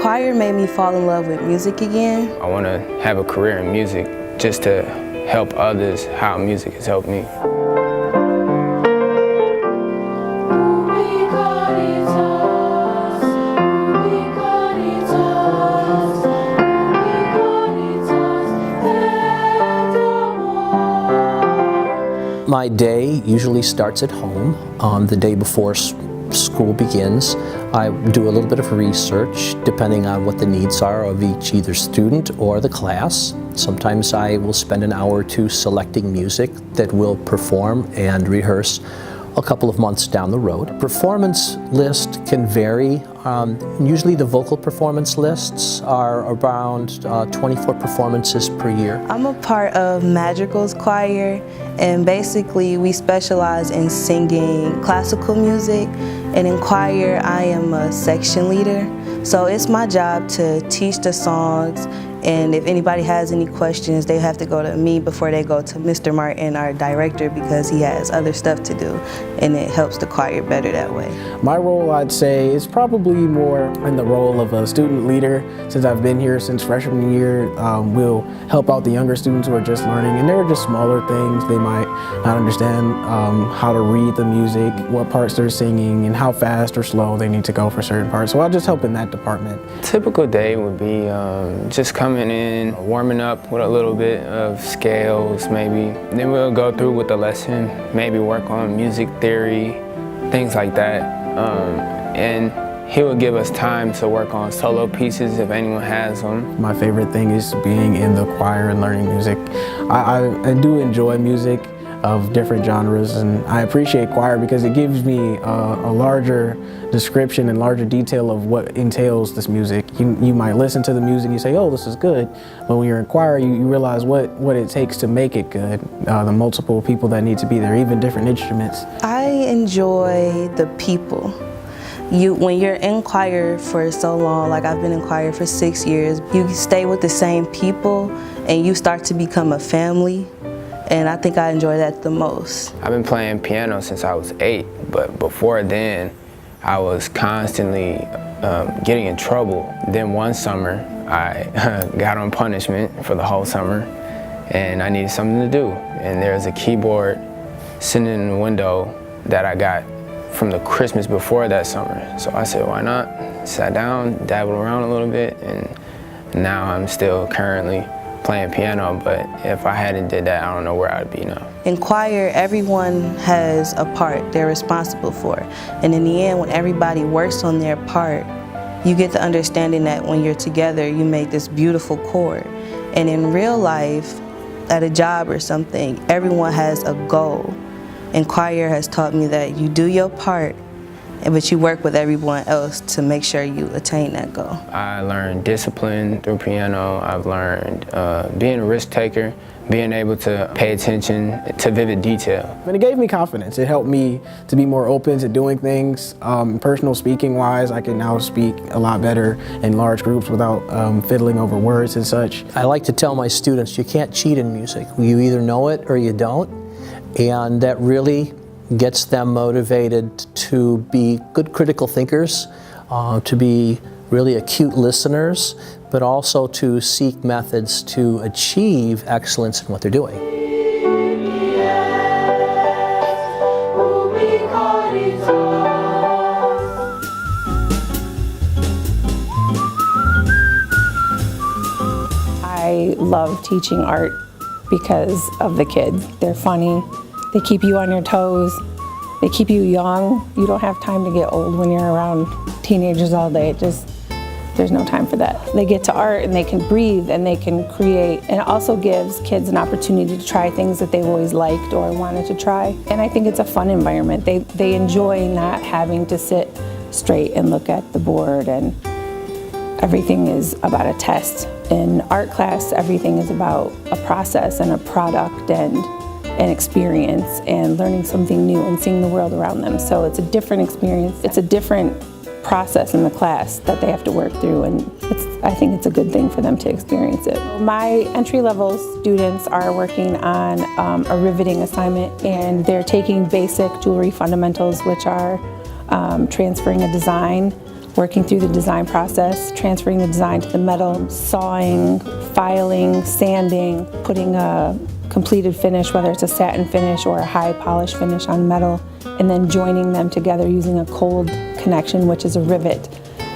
Choir made me fall in love with music again. I want to have a career in music just to help others how music has helped me. My day usually starts at home on the day before school begins. I do a little bit of research depending on what the needs are of each either student or the class. Sometimes I will spend an hour or two selecting music that we'll perform and rehearse a couple of months down the road. Performance list can vary. Usually the vocal performance lists are around 24 performances per year. I'm a part of Madrigal's choir, and basically we specialize in singing classical music, and in choir I am a section leader. So it's my job to teach the songs, and if anybody has any questions, they have to go to me before they go to Mr. Martin, our director, because he has other stuff to do, and it helps the choir better that way. My role, I'd say, is probably more in the role of a student leader. Since I've been here since freshman year, we'll help out the younger students who are just learning, and there are just smaller things. They might not understand how to read the music, what parts they're singing, and how fast or slow they need to go for certain parts. So I'll just help in that department. Typical day would be just coming in, warming up with a little bit of scales maybe. Then we'll go through with the lesson, maybe work on music theory, things like that. And he would give us time to work on solo pieces if anyone has them. My favorite thing is being in the choir and learning music. I do enjoy music of different genres, and I appreciate choir because it gives me a larger description and larger detail of what entails this music. You might listen to the music and you say, oh, this is good, but when you're in choir, you realize what it takes to make it good, the multiple people that need to be there, even different instruments. I enjoy the people. When you're in choir for so long, like I've been in choir for 6 years, you stay with the same people and you start to become a family. And I think I enjoy that the most. I've been playing piano since I was 8, but before then, I was constantly getting in trouble. Then one summer, I got on punishment for the whole summer, and I needed something to do. And there's a keyboard sitting in the window that I got from the Christmas before that summer. So I said, why not? Sat down, dabbled around a little bit, and now I'm still currently playing piano, but if I hadn't did that, I don't know where I'd be now. In choir, everyone has a part they're responsible for. And in the end, when everybody works on their part, you get the understanding that when you're together, you make this beautiful chord. And in real life, at a job or something, everyone has a goal. And choir has taught me that you do your part, but you work with everyone else to make sure you attain that goal. I learned discipline through piano. I've learned being a risk taker, being able to pay attention to vivid detail. And it gave me confidence. It helped me to be more open to doing things. Personal speaking wise, I can now speak a lot better in large groups without fiddling over words and such. I like to tell my students, you can't cheat in music. You either know it or you don't, and that really gets them motivated to be good critical thinkers, to be really acute listeners, but also to seek methods to achieve excellence in what they're doing. I love teaching art because of the kids. They're funny. They keep you on your toes. They keep you young. You don't have time to get old when you're around teenagers all day. There's no time for that. They get to art and they can breathe and they can create. And it also gives kids an opportunity to try things that they've always liked or wanted to try. And I think it's a fun environment. They enjoy not having to sit straight and look at the board, and everything is about a test. In art class, everything is about a process and a product and an experience and learning something new and seeing the world around them. So it's a different experience. It's a different process in the class that they have to work through, and I think it's a good thing for them to experience it. My entry-level students are working on a riveting assignment, and they're taking basic jewelry fundamentals, which are transferring a design working through the design process, transferring the design to the metal, sawing, filing, sanding, putting a completed finish, whether it's a satin finish or a high polish finish on metal, and then joining them together using a cold connection, which is a rivet.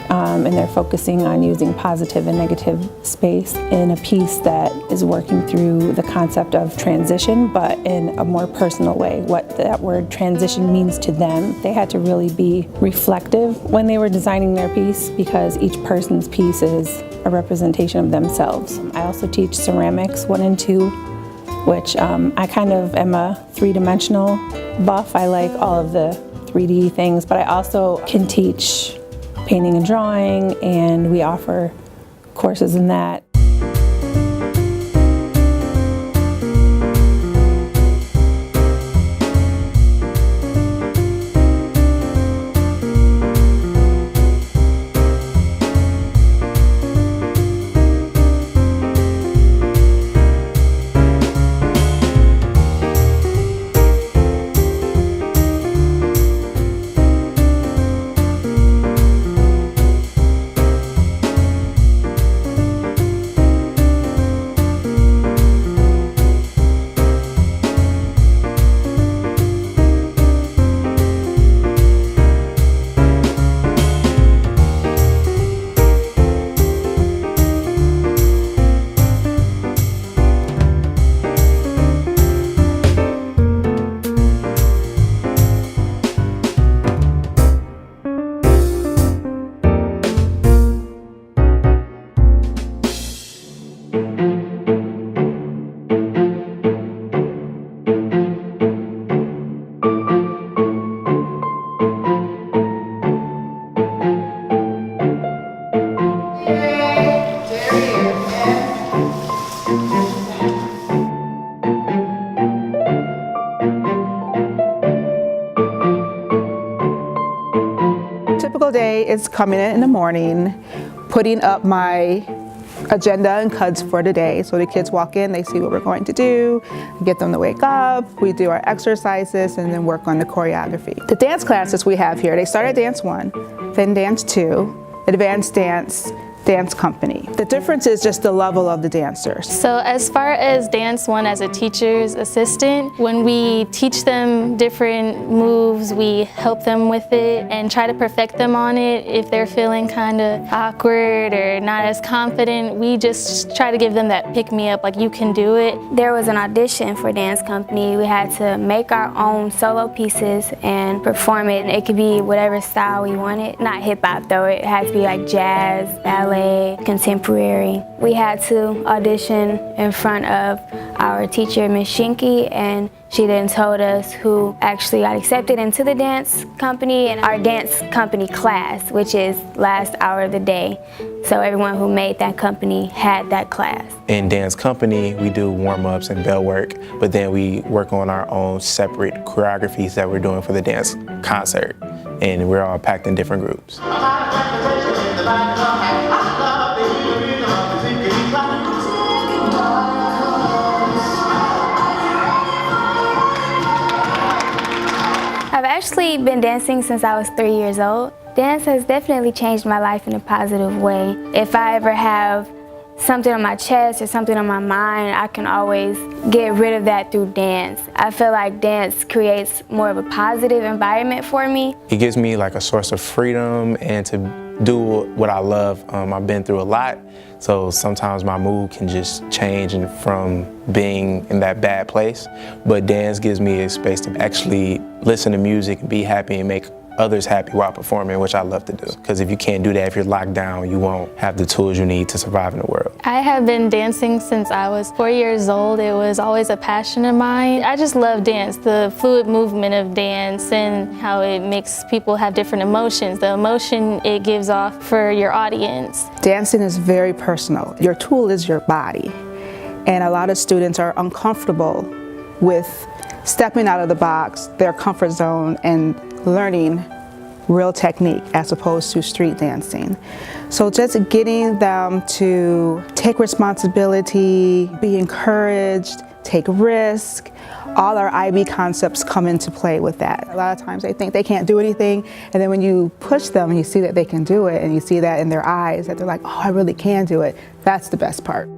And they're focusing on using positive and negative space in a piece that is working through the concept of transition, but in a more personal way, what that word transition means to them. They had to really be reflective when they were designing their piece, because each person's piece is a representation of themselves. I also teach ceramics 1 and 2, which I kind of am a three-dimensional buff. I like all of the 3D things, but I also can teach painting and drawing, and we offer courses in that. Typical day is coming in the morning, putting up my agenda and CUDs for the day. So the kids walk in, they see what we're going to do, get them to wake up, we do our exercises, and then work on the choreography. The dance classes we have here, they start at Dance 1, then Dance 2, Advanced Dance, Dance Company. The difference is just the level of the dancers. So as far as Dance 1 as a teacher's assistant, when we teach them different moves, we help them with it and try to perfect them on it. If they're feeling kind of awkward or not as confident, we just try to give them that pick-me-up, like you can do it. There was an audition for Dance Company. We had to make our own solo pieces and perform it. It could be whatever style we wanted. Not hip-hop though, it had to be like jazz, ballet, contemporary. We had to audition in front of our teacher, Miss Shinky, and she then told us who actually got accepted into the dance company and our dance company class, which is last hour of the day. So everyone who made that company had that class. In dance company, we do warm-ups and bell work, but then we work on our own separate choreographies that we're doing for the dance concert. And we're all packed in different groups. I've actually been dancing since I was 3 years old. Dance has definitely changed my life in a positive way. If I ever have something on my chest or something on my mind, I can always get rid of that through dance. I feel like dance creates more of a positive environment for me. It gives me like a source of freedom and to do what I love. I've been through a lot, so sometimes my mood can just change and from being in that bad place. But dance gives me a space to actually listen to music and be happy and make others happy while performing, which I love to do. Because if you can't do that, if you're locked down, you won't have the tools you need to survive in the world. I have been dancing since I was 4 years old. It was always a passion of mine. I just love dance, the fluid movement of dance and how it makes people have different emotions, the emotion it gives off for your audience. Dancing is very personal. Your tool is your body. And a lot of students are uncomfortable with stepping out of the box, their comfort zone, and learning real technique as opposed to street dancing. So just getting them to take responsibility, be encouraged, take risk. All our IB concepts come into play with that. A lot of times they think they can't do anything, and then when you push them and you see that they can do it, and you see that in their eyes, that they're like, oh, I really can do it, that's the best part.